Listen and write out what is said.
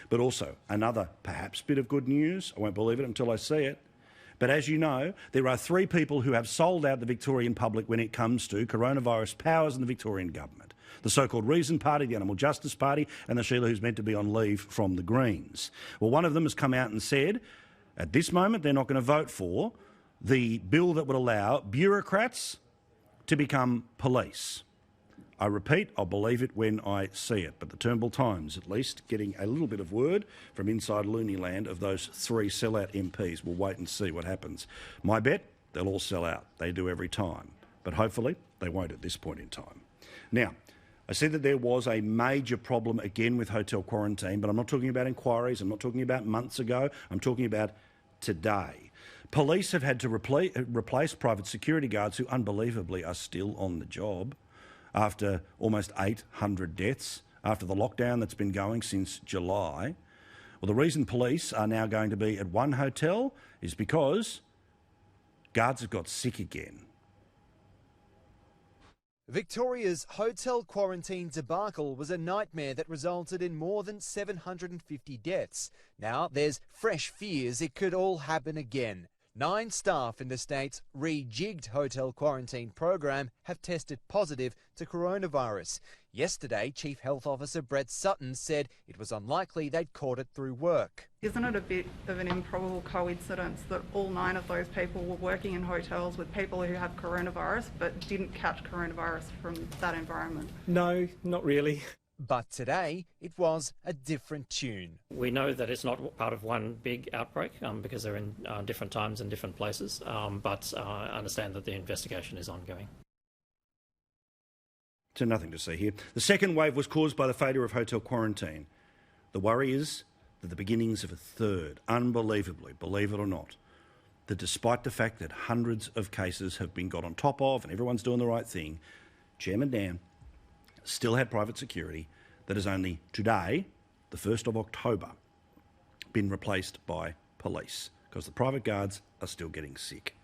But also, another perhaps bit of good news, I won't believe it until I see it, but as you know, there are 3 people who have sold out the Victorian public when it comes to coronavirus powers in the Victorian government. The so-called Reason Party, the Animal Justice Party, and the Sheila who's meant to be on leave from the Greens. Well, one of them has come out and said, at this moment, they're not going to vote for the bill that would allow bureaucrats to become police. I repeat, I'll believe it when I see it. But the Turnbull Times, at least, getting a little bit of word from inside Looney Land of those 3 sellout MPs. We'll wait and see what happens. My bet, they'll all sell out. They do every time. But hopefully they won't at this point in time. Now, I said that there was a major problem again with hotel quarantine, but I'm not talking about inquiries. I'm not talking about months ago. I'm talking about today. Police have had to replace private security guards who unbelievably are still on the job after almost 800 deaths, after the lockdown that's been going since July. Well, the reason police are now going to be at one hotel is because guards have got sick again. Victoria's hotel quarantine debacle was a nightmare that resulted in more than 750 deaths. Now there's fresh fears it could all happen again. 9 staff in the state's rejigged hotel quarantine program have tested positive to coronavirus. Yesterday, Chief Health Officer Brett Sutton said it was unlikely they'd caught it through work. Isn't it a bit of an improbable coincidence that all 9 of those people were working in hotels with people who have coronavirus but didn't catch coronavirus from that environment? No, not really. But today, it was a different tune. We know that it's not part of one big outbreak because they're in different times and different places, but I understand that the investigation is ongoing. So nothing to see here. The second wave was caused by the failure of hotel quarantine. The worry is that the beginnings of a third, unbelievably, believe it or not, that despite the fact that hundreds of cases have been got on top of and everyone's doing the right thing, Chairman Dan still had private security that has only today, the 1st of October, been replaced by police because the private guards are still getting sick.